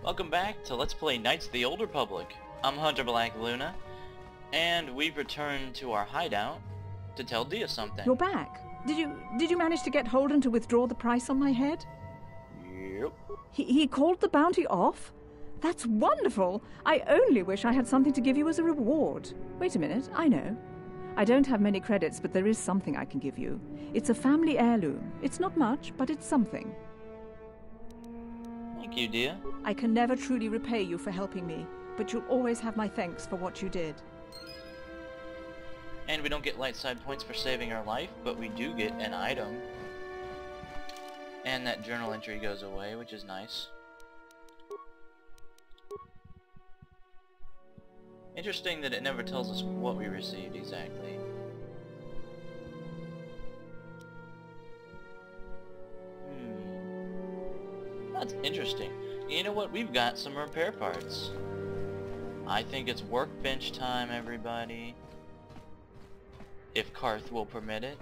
Welcome back to Let's Play Knights of the Old Republic. I'm Hunter Black Luna, and we've returned to our hideout to tell Dia something. You're back. Did you manage to get Holden to withdraw the price on my head? Yep. He called the bounty off? That's wonderful! I only wish I had something to give you as a reward. Wait a minute, I know. I don't have many credits, but there is something I can give you. It's a family heirloom. It's not much, but it's something. Thank you, Dia. I can never truly repay you for helping me, but you'll always have my thanks for what you did. And we don't get light side points for saving our life, but we do get an item. And that journal entry goes away, which is nice. Interesting that it never tells us what we received exactly. That's interesting. You know what? We've got some repair parts. I think it's workbench time, everybody. If Karth will permit it.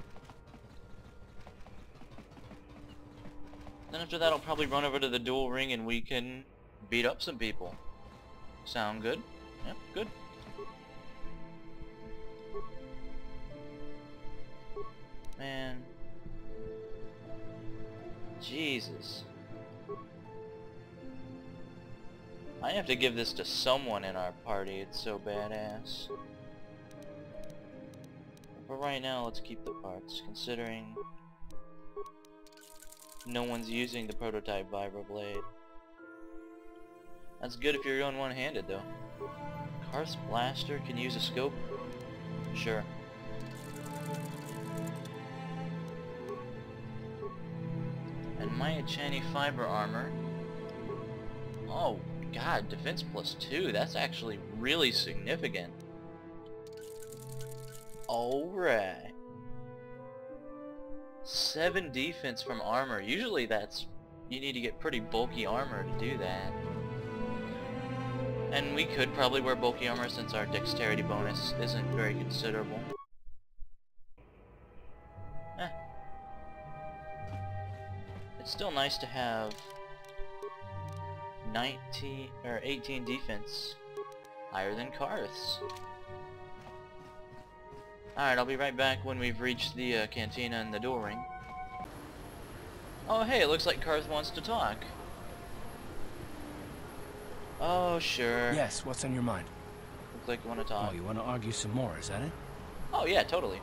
Then after that I'll probably run over to the duel ring and we can beat up some people. Sound good? Yep, good. Man. Jesus. I have to give this to someone in our party, it's so badass. But right now, let's keep the parts, considering no one's using the prototype vibroblade. That's good if you're going one-handed, though. Karth's blaster can use a scope? Sure. And Maya Chani fiber armor. Oh god, defense +2, that's actually really significant. Alright. 7 defense from armor. Usually that's, you need to get pretty bulky armor to do that. And we could probably wear bulky armor since our dexterity bonus isn't very considerable. It's still nice to have 19 or 18 defense, higher than Karth's. Alright, I'll be right back when we've reached the Cantina and the duel ring. Oh hey, it looks like Karth wants to talk. Oh sure. Yes, what's on your mind? Looks like you want to talk. Oh, you want to argue some more, is that it? Oh yeah, totally.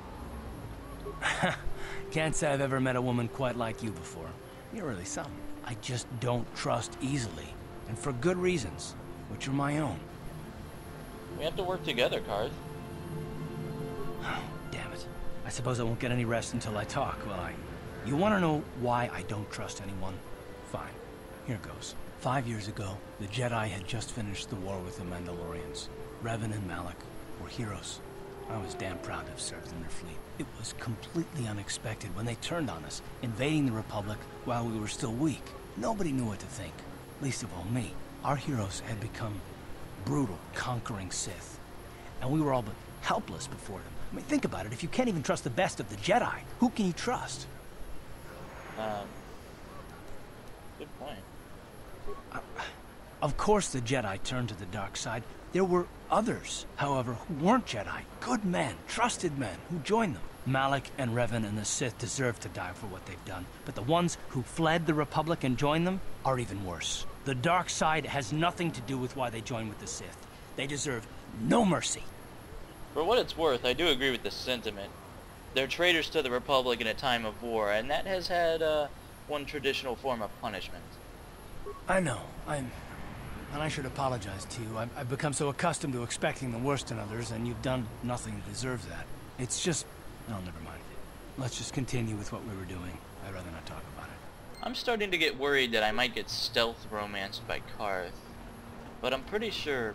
Can't say I've ever met a woman quite like you before. You're really something. I just don't trust easily. And for good reasons, which are my own. We have to work together, Karth. Oh, damn it. I suppose I won't get any rest until I talk, will I? You want to know why I don't trust anyone? Fine. Here goes. 5 years ago, the Jedi had just finished the war with the Mandalorians. Revan and Malak were heroes. I was damn proud to have served in their fleet. It was completely unexpected when they turned on us, invading the Republic while we were still weak. Nobody knew what to think. Least of all me. Our heroes had become brutal, conquering Sith. And we were all but helpless before them. I mean, think about it. If you can't even trust the best of the Jedi, who can you trust? Good point. Of course the Jedi turned to the dark side. There were others, however, who weren't Jedi. Good men, trusted men, who joined them. Malak and Revan and the Sith deserve to die for what they've done. But the ones who fled the Republic and joined them are even worse. The dark side has nothing to do with why they joined with the Sith. They deserve no mercy. For what it's worth, I do agree with this sentiment. They're traitors to the Republic in a time of war, and that has had one traditional form of punishment. I know. And I should apologize to you. I've become so accustomed to expecting the worst in others, and you've done nothing to deserve that. It's just... No, never mind. Let's just continue with what we were doing. I'd rather not talk about it. I'm starting to get worried that I might get stealth romanced by Karth. But I'm pretty sure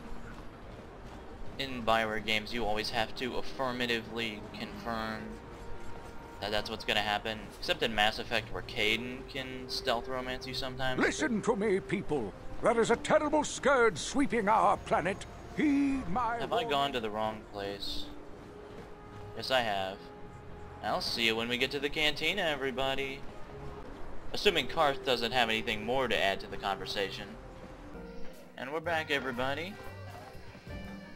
in Bioware games you always have to affirmatively confirm that that's what's gonna happen. Except in Mass Effect where Caden can stealth romance you sometimes. Listen to me, people. There is a terrible scourge sweeping our planet. Heed my... Have I gone to the wrong place? Yes, I have. I'll see you when we get to the Cantina, everybody. Assuming Karth doesn't have anything more to add to the conversation. And we're back, everybody.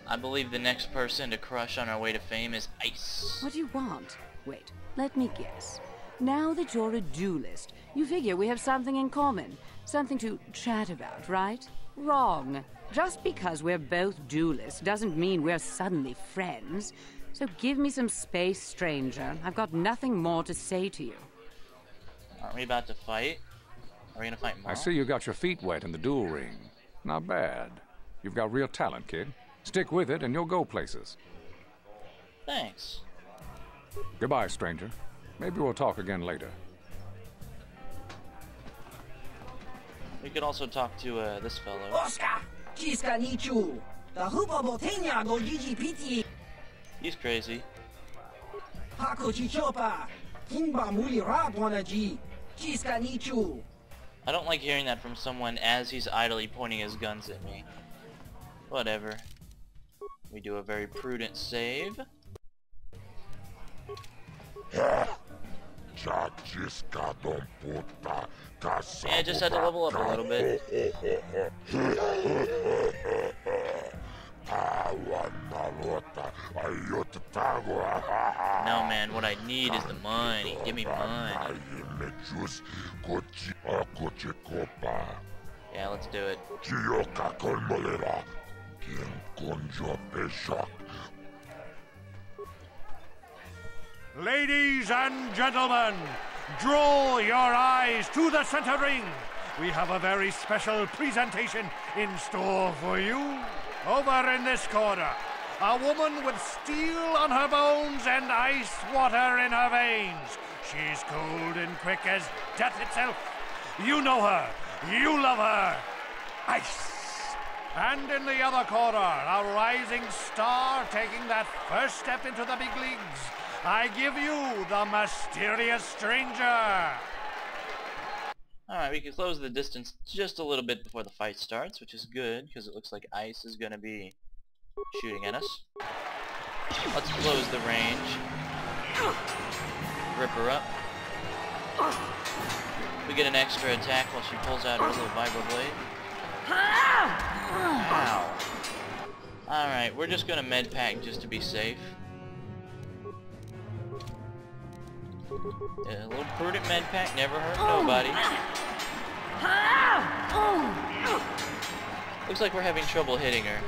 I believe the next person to crush on our way to fame is Ice. What do you want? Wait, let me guess. Now that you're a duelist, you figure we have something in common. Something to chat about, right? Wrong. Just because we're both duelists doesn't mean we're suddenly friends. So give me some space, stranger. I've got nothing more to say to you. Aren't we about to fight? Are we gonna fight more? I see you got your feet wet in the duel ring. Not bad. You've got real talent, kid. Stick with it and you'll go places. Thanks. Goodbye, stranger. Maybe we'll talk again later. We could also talk to this fellow. Oscar! He's crazy. I don't like hearing that from someone as he's idly pointing his guns at me. Whatever. We do a very prudent save. Yeah, just had to level up a little bit. No, man, what I need is the money. Give me money. Yeah, let's do it. Ladies and gentlemen, draw your eyes to the center ring. We have a very special presentation in store for you. Over in this corner, a woman with steel on her bones and ice water in her veins. She's cold and quick as death itself. You know her. You love her. Ice. And in the other corner, a rising star taking that first step into the big leagues. I give you the mysterious stranger. Alright, we can close the distance just a little bit before the fight starts, which is good, because it looks like Ice is going to be shooting at us. Let's close the range. Rip her up. We get an extra attack while she pulls out her little vibroblade. Ow. Alright, we're just going to med pack just to be safe. Yeah, a little prudent med pack never hurt nobody. Looks like we're having trouble hitting her.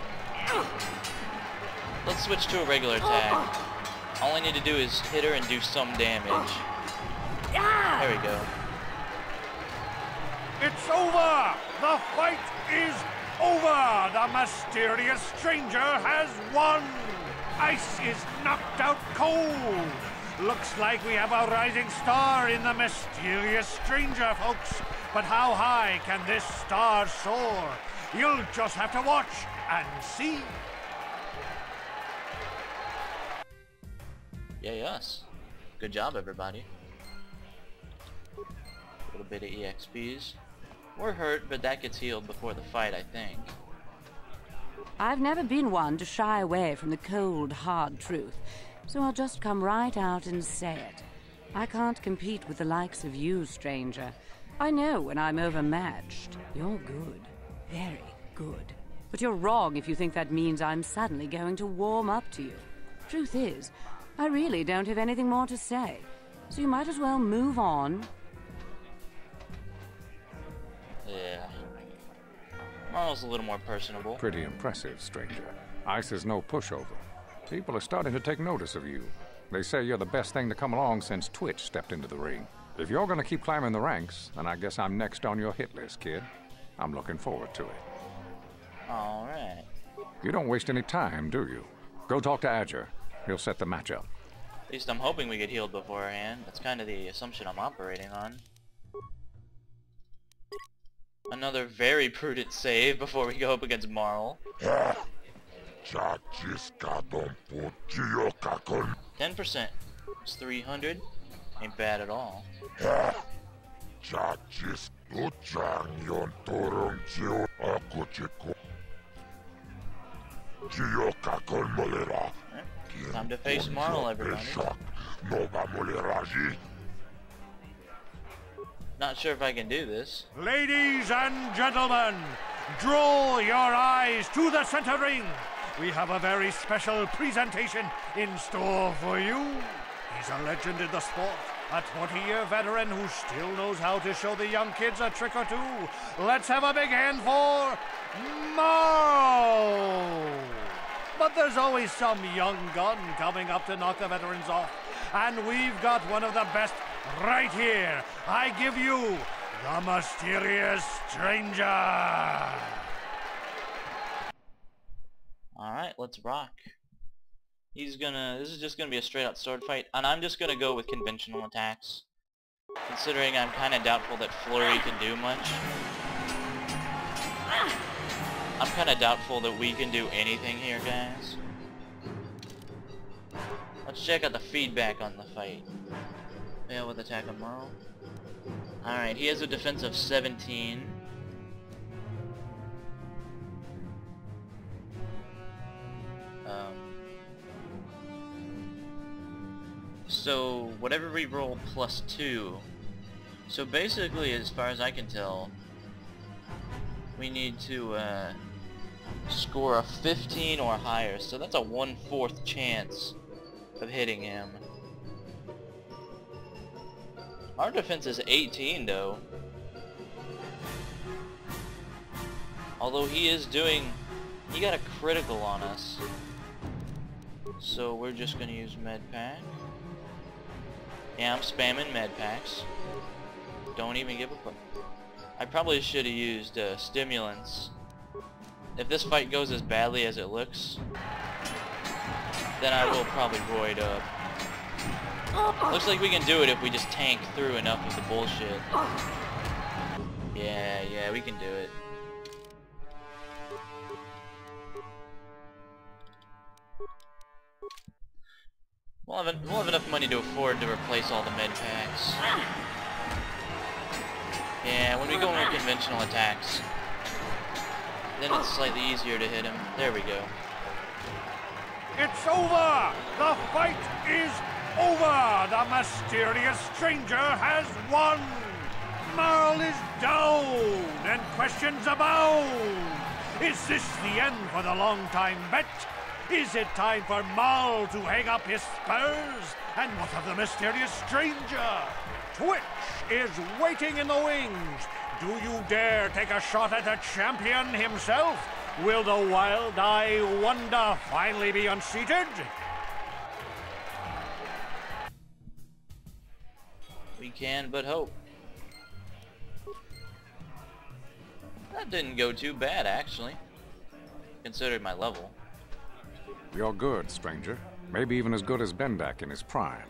Let's switch to a regular attack. All I need to do is hit her and do some damage. There we go. It's over! The fight is over! The mysterious stranger has won! Ice is knocked out cold! Looks like we have a rising star in the mysterious stranger, folks. But how high can this star soar? You'll just have to watch and see. Yay us. Good job, everybody. A little bit of EXPs. We're hurt, but that gets healed before the fight, I think. I've never been one to shy away from the cold, hard truth. So I'll just come right out and say it. I can't compete with the likes of you, stranger. I know when I'm overmatched. You're good. Very good. But you're wrong if you think that means I'm suddenly going to warm up to you. Truth is, I really don't have anything more to say. So you might as well move on. Yeah. Marl's a little more personable. Pretty impressive, stranger. Ice is no pushover. People are starting to take notice of you. They say you're the best thing to come along since Twitch stepped into the ring. If you're going to keep climbing the ranks, then I guess I'm next on your hit list, kid. I'm looking forward to it. Alright. You don't waste any time, do you? Go talk to Adger. He'll set the match up. At least I'm hoping we get healed beforehand. That's kind of the assumption I'm operating on. Another very prudent save before we go up against Marl. 10%. It's 300. Ain't bad at all. Time to face Marl, everybody. Not sure if I can do this. Ladies and gentlemen, draw your eyes to the center ring. We have a very special presentation in store for you. He's a legend in the sport, a 20-year veteran who still knows how to show the young kids a trick or two. Let's have a big hand for Marl! But there's always some young gun coming up to knock the veterans off. And we've got one of the best right here. I give you the Mysterious Stranger. Alright, let's rock. This is just gonna be a straight out sword fight, and I'm just gonna go with conventional attacks. Considering I'm kinda doubtful that Flurry can do much. I'm kinda doubtful that we can do anything here, guys. Let's check out the feedback on the fight. Fail with attack on Merle. Alright, he has a defense of 17. So, whatever we roll plus 2. So basically, as far as I can tell, we need to score a 15 or higher. So that's a 1/4 chance of hitting him. Our defense is 18 though. Although he got a critical on us. So we're just gonna use med pack. Yeah, I'm spamming med packs. Don't even give a fuck. I probably should have used stimulants. If this fight goes as badly as it looks, then I will probably roid up. Looks like we can do it if we just tank through enough of the bullshit. Yeah, we can do it. We'll have enough money to afford to replace all the med packs. Yeah, when we go into conventional attacks, then it's slightly easier to hit him. There we go. It's over! The fight is over! The Mysterious Stranger has won! Marl is down, and questions abound! Is this the end for the long-time bet? Is it time for Marl to hang up his spurs? And what of the Mysterious Stranger? Twitch is waiting in the wings. Do you dare take a shot at the champion himself? Will the wild-eye wonder finally be unseated? We can but hope. That didn't go too bad, actually, considering my level. You're good, stranger. Maybe even as good as Bendak in his prime.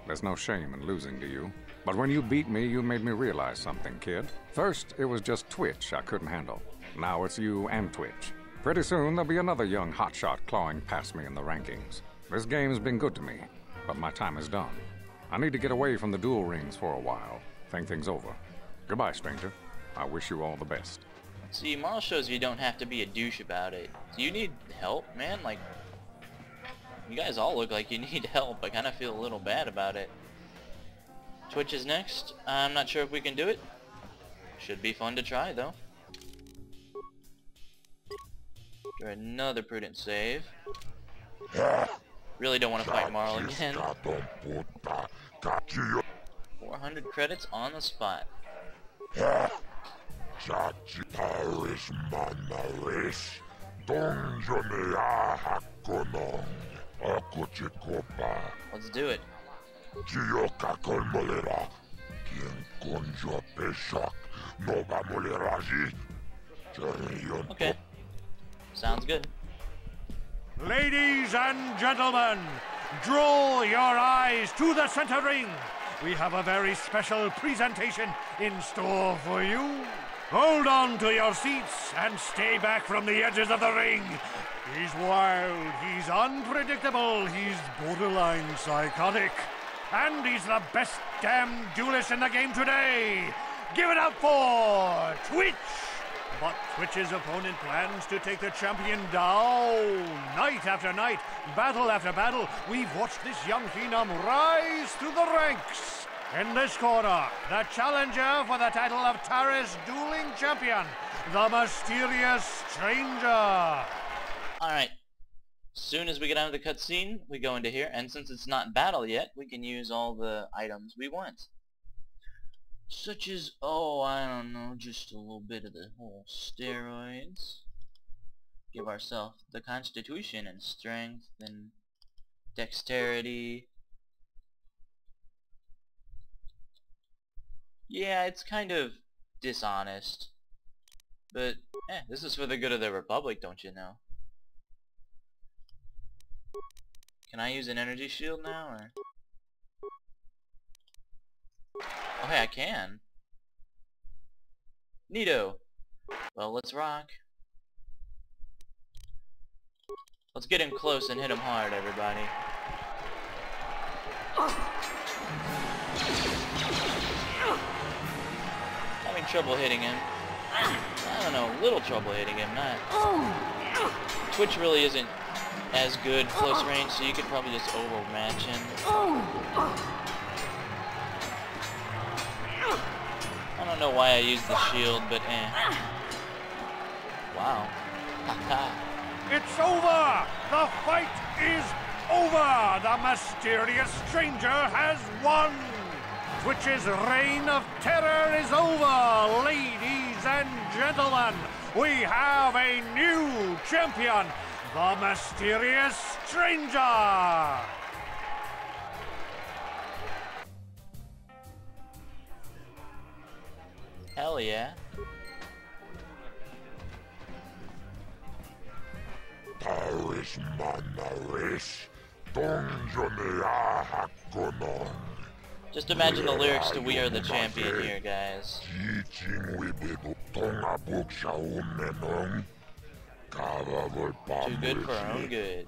There's no shame in losing to you. But when you beat me, you made me realize something, kid. First, it was just Twitch I couldn't handle. Now it's you and Twitch. Pretty soon, there'll be another young hotshot clawing past me in the rankings. This game's been good to me, but my time is done. I need to get away from the duel rings for a while. Think things over. Goodbye, stranger. I wish you all the best. See, Marl shows you don't have to be a douche about it. Do you need help, man? Like, you guys all look like you need help. I kind of feel a little bad about it. Twitch is next. I'm not sure if we can do it. Should be fun to try, though. After another prudent save. Really don't want to fight Marl again. 400 credits on the spot. Let's do it. Okay. Sounds good. Ladies and gentlemen, draw your eyes to the center ring. We have a very special presentation in store for you. Hold on to your seats and stay back from the edges of the ring. He's wild, he's unpredictable, he's borderline psychotic. And he's the best damn duelist in the game today. Give it up for Twitch. But Twitch's opponent plans to take the champion down. Night after night, battle after battle, we've watched this young phenom rise through the ranks. In this corner, the challenger for the title of Taris dueling champion, the mysterious stranger. Alright. Soon as we get out of the cutscene, we go into here, and since it's not battle yet, we can use all the items we want. Such as, oh, I don't know, just a little bit of the whole steroids. Give ourselves the constitution and strength and dexterity. Yeah, it's kind of dishonest. But, this is for the good of the Republic, don't you know? Can I use an energy shield now, or? Oh, hey, I can. Neato. Well, let's rock. Let's get him close and hit him hard, everybody. Having trouble hitting him. I don't know, little trouble hitting him, not... Twitch really isn't as good close range, so you could probably just overmatch him. I don't know why I used the shield, but Wow. Haha. It's over! The fight is over! The mysterious stranger has won! Twitch's reign of terror is over, ladies and gentlemen! We have a new champion, the mysterious stranger! Hell yeah. Taris manaris, donjonea hakonon. Just imagine the lyrics to We Are the Champion here, guys. Too good for our own good.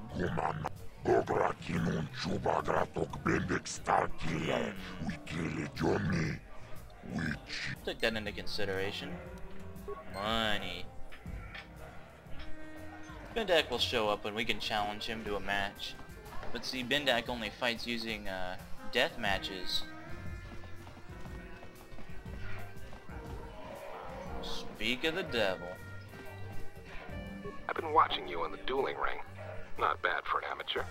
Took that into consideration. Money. Bendak will show up when we can challenge him to a match. But see, Bendak only fights using death matches. Speak of the devil. I've been watching you on the dueling ring. Not bad for an amateur.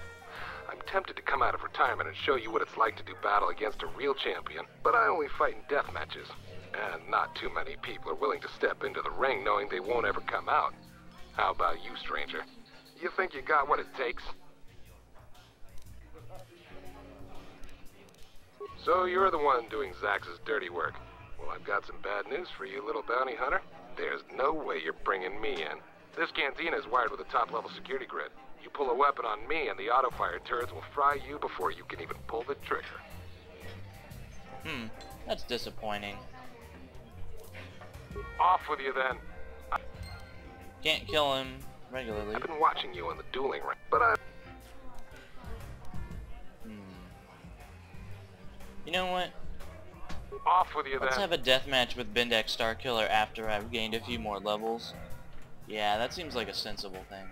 I'm tempted to come out of retirement and show you what it's like to do battle against a real champion, but I only fight in death matches. And not too many people are willing to step into the ring knowing they won't ever come out. How about you, stranger? You think you got what it takes? So you're the one doing Zax's dirty work. Well, I've got some bad news for you, little bounty hunter. There's no way you're bringing me in. This cantina is wired with a top-level security grid. You pull a weapon on me and the auto-fire turrets will fry you before you can even pull the trigger. That's disappointing. Off with you then. Can't kill him regularly. I've been watching you on the dueling ring, but I... You know what? Off with you then. Let's have a deathmatch with Bendak Starkiller after I've gained a few more levels. Yeah, that seems like a sensible thing.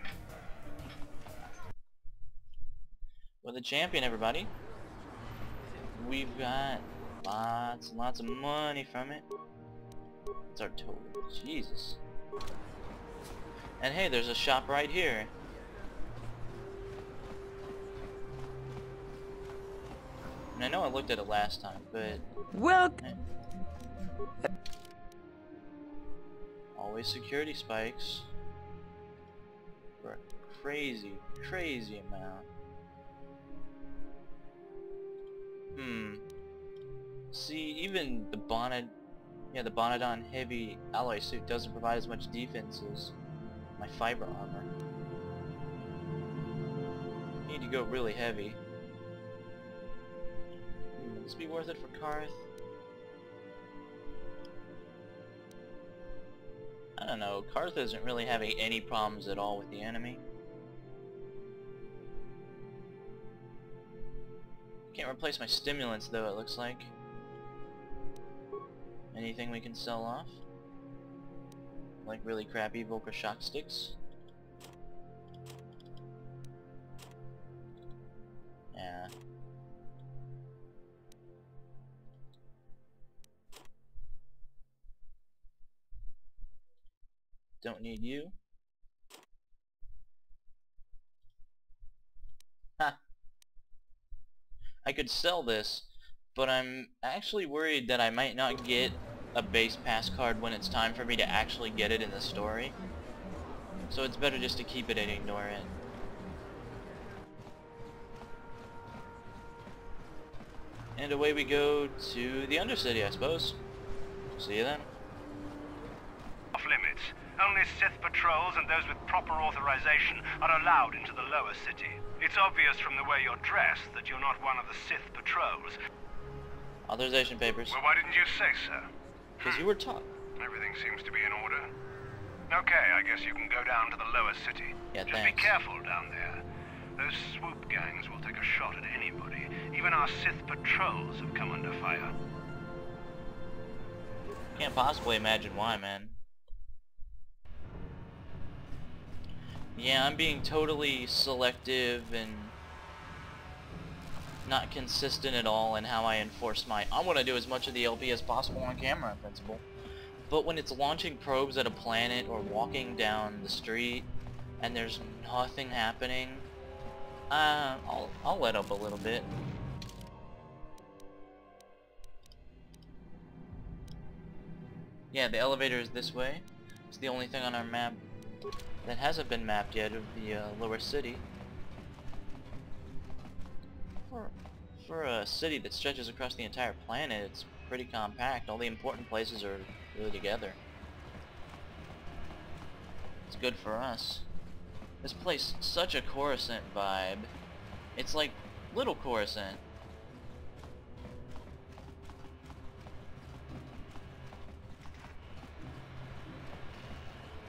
We're the champion, everybody. We've got lots and lots of money from it. What's our total? Jesus. And hey, there's a shop right here. And I know I looked at it last time, but... Well... Always security spikes. For a crazy, crazy amount. See, even the the Bonadon heavy alloy suit doesn't provide as much defense as my fiber armor. Need to go really heavy. Would this be worth it for Karth? I don't know, Karth isn't really having any problems at all with the enemy. Can't replace my stimulants though, it looks like. Anything we can sell off? Like really crappy Volker shock sticks? Yeah. Don't need you. Ha! I could sell this, but I'm actually worried that I might not get a base pass card when it's time for me to actually get it in the story. So it's better just to keep it and ignore it. And away we go to the Undercity, I suppose. See you then. Off limits. Only Sith patrols and those with proper authorization are allowed into the lower city. It's obvious from the way you're dressed that you're not one of the Sith patrols. Authorization papers. Well, why didn't you say so? Because you were taught. Everything seems to be in order. Okay, I guess you can go down to the lower city. Yeah, Just thanks. be careful down there. Those swoop gangs will take a shot at anybody. Even our Sith patrols have come under fire. Can't possibly imagine why, man. Yeah, I'm being totally selective and not consistent at all in how I enforce my... I want to do as much of the LP as possible on camera, in principle. But when it's launching probes at a planet or walking down the street and there's nothing happening, I'll let up a little bit. Yeah, the elevator is this way. It's the only thing on our map that hasn't been mapped yet of the lower city. For a city that stretches across the entire planet, it's pretty compact. All the important places are really together. It's good for us. This place, such a Coruscant vibe. It's like little Coruscant.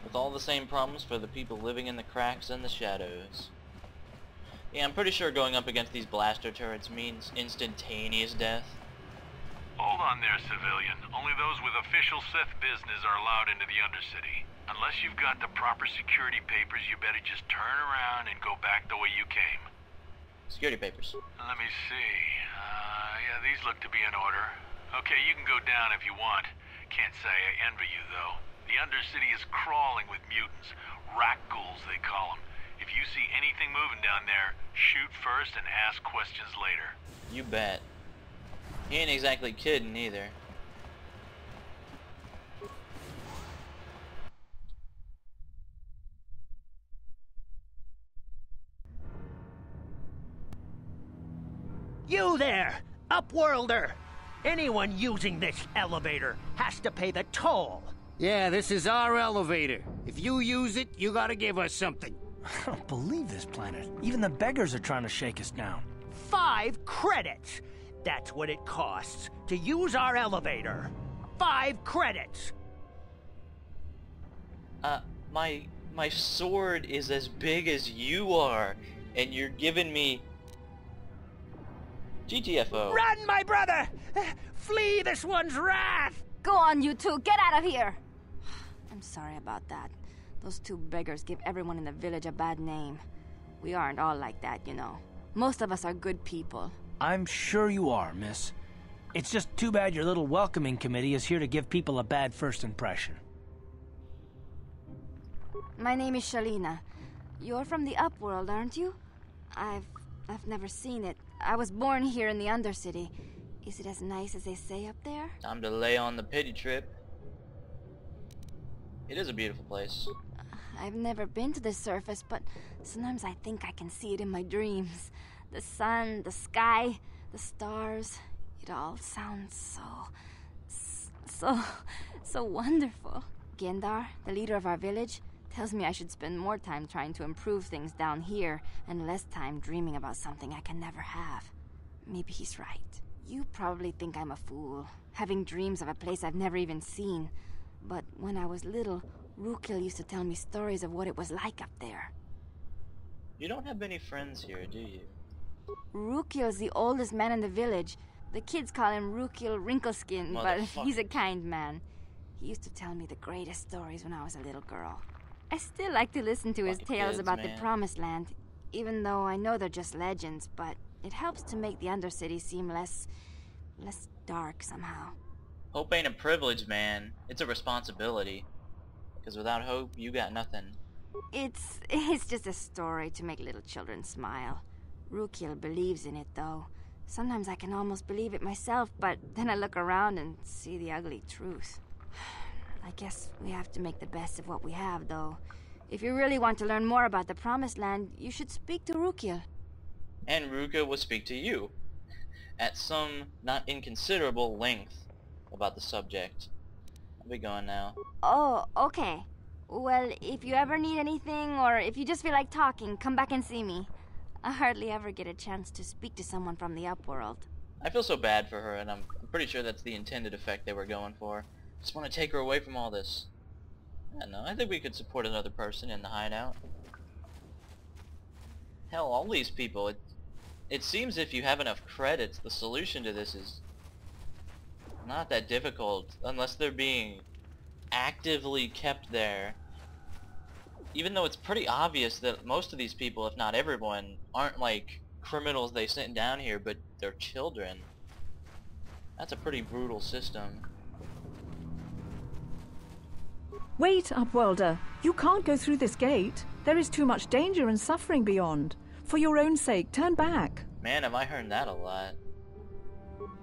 With all the same problems for the people living in the cracks and the shadows. Yeah, I'm pretty sure going up against these blaster turrets means instantaneous death. Hold on there, civilian. Only those with official Sith business are allowed into the Undercity. Unless you've got the proper security papers, you better just turn around and go back the way you came. Security papers. Let me see. Yeah, these look to be in order. Okay, you can go down if you want. Can't say I envy you, though. The Undercity is crawling with mutants. Rat ghouls, they call them. If you see anything moving down there, shoot first and ask questions later. You bet. He ain't exactly kidding either. You there, Upworlder! Anyone using this elevator has to pay the toll. Yeah, this is our elevator. If you use it, you gotta give us something. I don't believe this planet. Even the beggars are trying to shake us down. 5 credits! That's what it costs to use our elevator. 5 credits! My sword is as big as you are, and you're giving me... GTFO. Run, my brother! Flee this one's wrath! Go on, you two. Get out of here! I'm sorry about that. Those 2 beggars give everyone in the village a bad name. We aren't all like that, you know. Most of us are good people. I'm sure you are, miss. It's just too bad your little welcoming committee is here to give people a bad first impression. My name is Shalina. You're from the Upworld, aren't you? I've never seen it. I was born here in the Undercity. Is it as nice as they say up there? Time to lay on the pity trip. It is a beautiful place. I've never been to the surface, but sometimes I think I can see it in my dreams. The sun, the sky, the stars. It all sounds so wonderful. Gendar, the leader of our village, tells me I should spend more time trying to improve things down here and less time dreaming about something I can never have. Maybe he's right. You probably think I'm a fool, having dreams of a place I've never even seen. But when I was little, Rukil used to tell me stories of what it was like up there. You don't have many friends here, do you? Rukil's the oldest man in the village. The kids call him Rukil Wrinkleskin, but he's a kind man. He used to tell me the greatest stories when I was a little girl. I still like to listen to his tales about the Promised Land, even though I know they're just legends, but it helps to make the Undercity seem less dark somehow. Hope ain't a privilege, man. It's a responsibility. Because without hope, you got nothing. It's just a story to make little children smile. Rukiel believes in it, though. Sometimes I can almost believe it myself, but then I look around and see the ugly truth. I guess we have to make the best of what we have, though. If you really want to learn more about the Promised Land, you should speak to Rukiel. And Ruka will speak to you, at some not inconsiderable length, about the subject. I'll be going now. Oh, okay. Well, if you ever need anything, or if you just feel like talking, come back and see me. I hardly ever get a chance to speak to someone from the Upworld. I feel so bad for her, and I'm pretty sure that's the intended effect they were going for. Just want to take her away from all this. I don't know, I think we could support another person in the hideout. Hell, all these people, it seems if you have enough credits, the solution to this is not that difficult, unless they're being actively kept there. Even though it's pretty obvious that most of these people, if not everyone, aren't like criminals they sent down here, but they're children. That's a pretty brutal system. Wait, Upworlder. You can't go through this gate. There is too much danger and suffering beyond. For your own sake, turn back. Man, have I heard that a lot.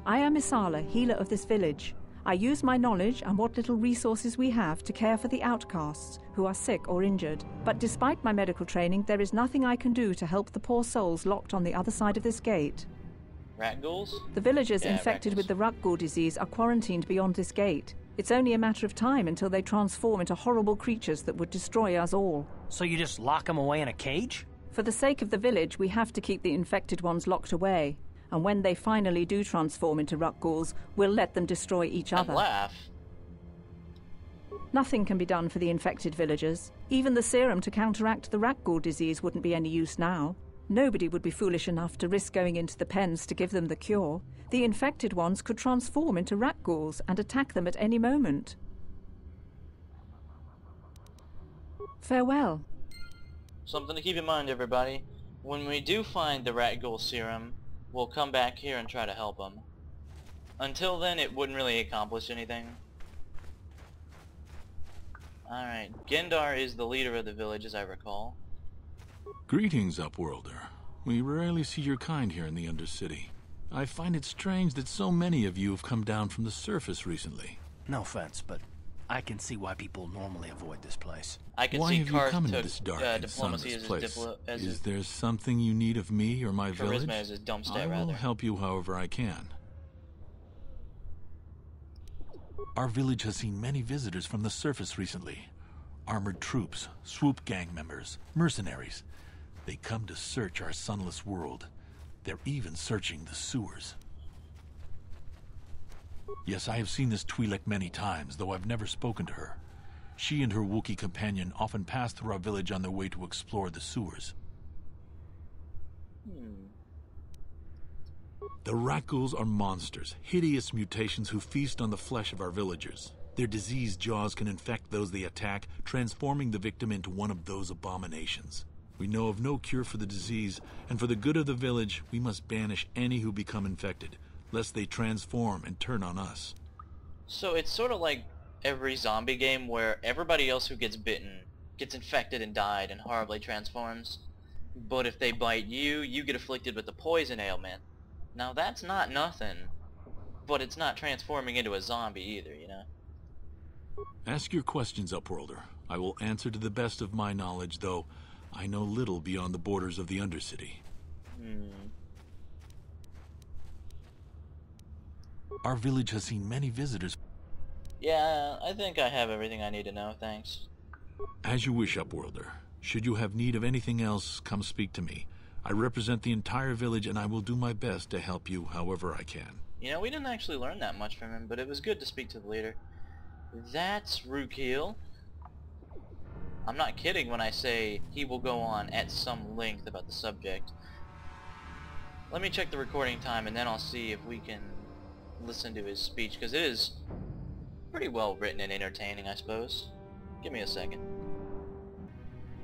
I am Isala, healer of this village. I use my knowledge and what little resources we have to care for the outcasts who are sick or injured. But despite my medical training, there is nothing I can do to help the poor souls locked on the other side of this gate. Rat ghouls? The villagers infected with the Rutghoul disease are quarantined beyond this gate. It's only a matter of time until they transform into horrible creatures that would destroy us all. So you just lock them away in a cage? For the sake of the village, we have to keep the infected ones locked away. And when they finally do transform into Rutghouls, we'll let them destroy each other. And laugh. Nothing can be done for the infected villagers. Even the serum to counteract the Rutghoul disease wouldn't be any use now. Nobody would be foolish enough to risk going into the pens to give them the cure. The infected ones could transform into Rutghouls and attack them at any moment. Farewell. Something to keep in mind, everybody. When we do find the Rutghoul serum, we'll come back here and try to help them. Until then, it wouldn't really accomplish anything. Alright, Gendar is the leader of the village, as I recall. Greetings, Upworlder. We rarely see your kind here in the Undercity. I find it strange that so many of you have come down from the surface recently. No offense, but I can see why people normally avoid this place. I can why see have you Karth come into took this dark and diplomacy sunless as his place? Is there something you need of me or my village? charisma as his dump stat, I will rather. help you however I can. Our village has seen many visitors from the surface recently. Armored troops, swoop gang members, mercenaries. They come to search our sunless world. They're even searching the sewers. Yes, I have seen this Twi'lek many times, though I've never spoken to her. She and her Wookiee companion often pass through our village on their way to explore the sewers. The Rutghouls are monsters, hideous mutations who feast on the flesh of our villagers. Their diseased jaws can infect those they attack, transforming the victim into one of those abominations. We know of no cure for the disease, and for the good of the village, we must banish any who become infected, lest they transform and turn on us. So it's sort of like every zombie game where everybody else who gets bitten gets infected and died and horribly transforms. But if they bite you, you get afflicted with the poison ailment. Now that's not nothing, but it's not transforming into a zombie either, you know? Ask your questions, Upworlder. I will answer to the best of my knowledge, though I know little beyond the borders of the Undercity. Our village has seen many visitors. Yeah, I think I have everything I need to know, thanks. As you wish, Upworlder. Should you have need of anything else, come speak to me. I represent the entire village, and I will do my best to help you however I can. You know, we didn't actually learn that much from him, but it was good to speak to the leader. That's Rukiel. I'm not kidding when I say he will go on at some length about the subject. Let me check the recording time, and then I'll see if we can listen to his speech, because it is pretty well written and entertaining, I suppose. Give me a second.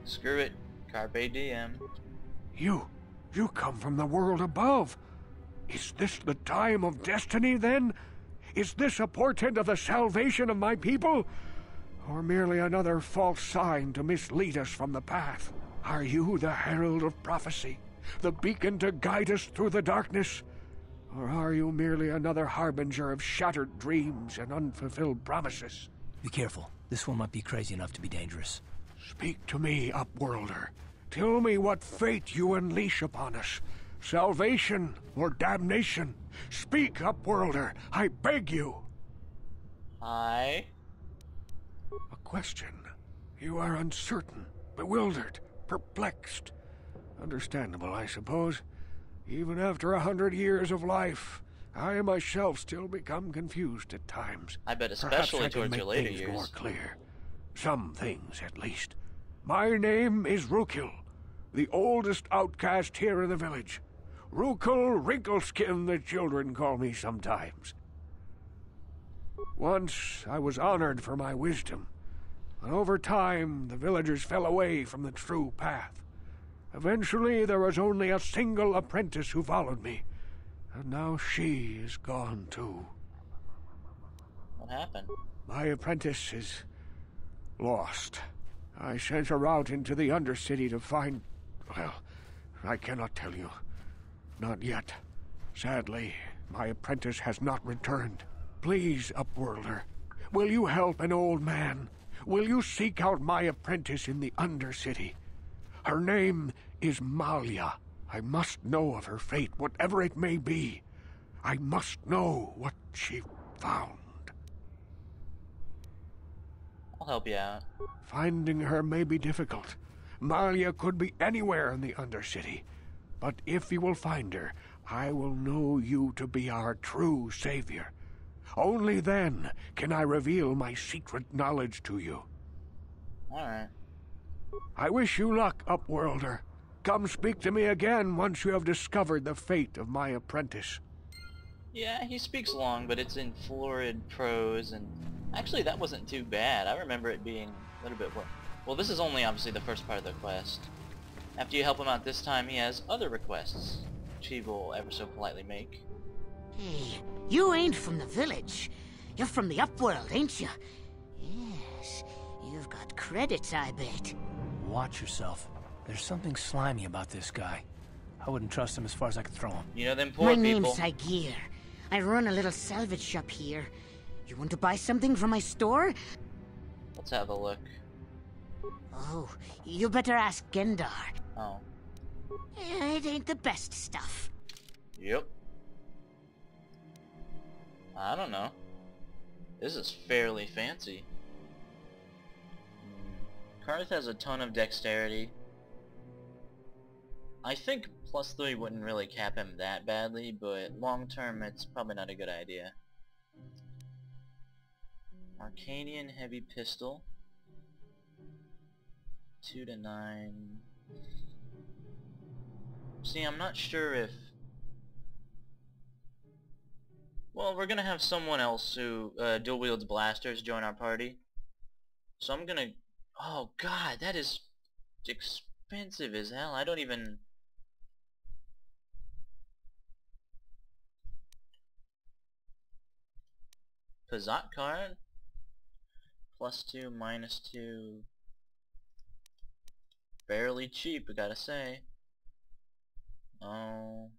Screw it. Carpe diem. You come from the world above. Is this the time of destiny, then? Is this a portent of the salvation of my people? or merely another false sign to mislead us from the path? Are you the herald of prophecy, the beacon to guide us through the darkness? Or are you merely another harbinger of shattered dreams and unfulfilled promises? Be careful. This one might be crazy enough to be dangerous. Speak to me, Upworlder. Tell me what fate you unleash upon us. Salvation or damnation? Speak, Upworlder, I beg you. Hi. A question. You are uncertain, bewildered, perplexed. Understandable, I suppose. Even after 100 years of life, I myself still become confused at times. I bet Perhaps especially I can towards make your later things years. more clear. Some things, at least. My name is Rukil, the oldest outcast here in the village. Rukil Wrinkleskin, the children call me sometimes. Once I was honored for my wisdom, but over time the villagers fell away from the true path. Eventually there was only a single apprentice who followed me, and now she is gone too. What happened? My apprentice is lost. I sent her out into the Undercity to find... well, I cannot tell you. Not yet. Sadly, my apprentice has not returned. Please, Upworlder, will you help an old man? Will you seek out my apprentice in the Undercity? Her name is Malia. I must know of her fate, whatever it may be. I must know what she found. I'll help you out. Finding her may be difficult. Malia could be anywhere in the Undercity. But if you will find her, I will know you to be our true savior. Only then can I reveal my secret knowledge to you. Alright. I wish you luck, Upworlder. Come speak to me again once you have discovered the fate of my apprentice. Yeah, he speaks long, but it's in florid prose, and actually that wasn't too bad. I remember it being a little bit more... Well, this is only obviously the first part of the quest. After you help him out this time, he has other requests, which he will ever so politely make. Hey, you ain't from the village. You're from the Upworld, ain't you? Yes, you've got credits, I bet. Watch yourself. There's something slimy about this guy. I wouldn't trust him as far as I could throw him. You know them poor My people. name's Agir. I run a little salvage shop here. You want to buy something from my store? Let's have a look. Oh, you better ask Gendar. Oh. It ain't the best stuff. Yep. I don't know. This is fairly fancy. Karth has a ton of dexterity. I think +3 wouldn't really cap him that badly, but long term it's probably not a good idea. Arcadian heavy pistol. 2 to 9. See, I'm not sure if... Well, we're gonna have someone else who dual wields blasters join our party. So I'm gonna... Oh god, that is expensive as hell. I don't even... Pazat card? +2, -2. Fairly cheap, I gotta say. Oh.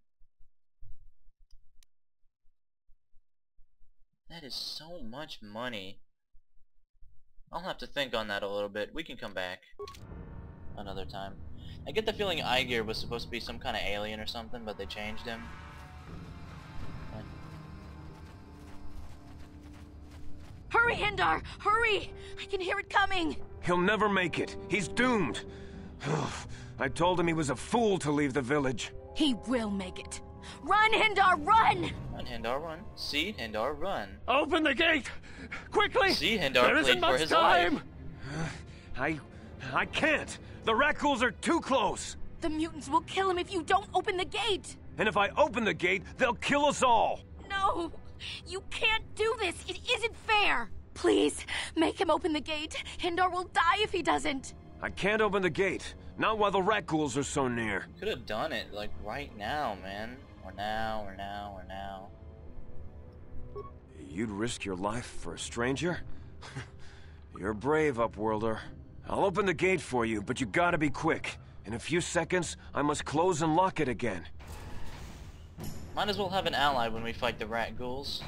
That is so much money. I'll have to think on that a little bit. We can come back another time. I get the feeling Igir was supposed to be some kind of alien or something, but they changed him. Hurry, Hindar! Hurry! I can hear it coming! He'll never make it. He's doomed. I told him he was a fool to leave the village. He will make it. Run, Hindar, run! Run, Hindar, run. See, Hindar, run. Open the gate! Quickly! See, Hindar there isn't played for much his time. life. I can't. The Rackles are too close. The mutants will kill him if you don't open the gate! And if I open the gate, they'll kill us all. No! You can't do this! It isn't fair! Please, make him open the gate. Hindar will die if he doesn't. I can't open the gate. Not while the Rackles are so near. Could have done it, like, right now, man. Or now, or now, or now. You'd risk your life for a stranger? You're brave, Upworlder. I'll open the gate for you, but you gotta be quick. In a few seconds, I must close and lock it again. Might as well have an ally when we fight the rat ghouls.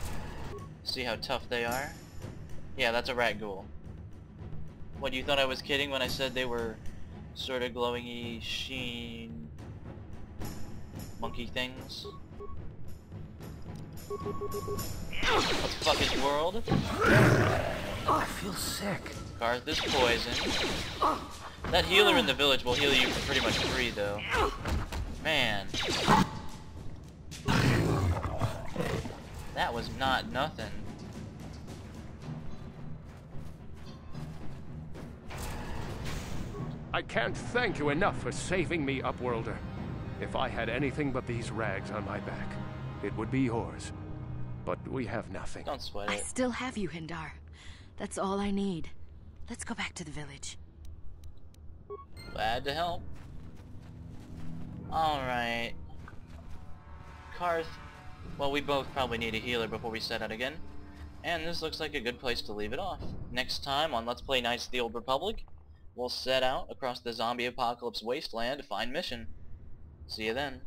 See how tough they are. Yeah, that's a rat ghoul. What, you thought I was kidding when I said they were sort of glowing-y, sheen... monkey things? Let's fuck his world. Oh, I feel sick. Karth is poisoned. That healer in the village will heal you pretty much free, though. Man. That was not nothing. I can't thank you enough for saving me, Upworlder. If I had anything but these rags on my back, it would be yours. But we have nothing. Don't sweat I it. still have you, Hindar. That's all I need. Let's go back to the village. Glad to help. Alright. Karth. Well, we both probably need a healer before we set out again. And this looks like a good place to leave it off. Next time on Let's Play Knights of the Old Republic, we'll set out across the zombie apocalypse wasteland to find mission. See you then.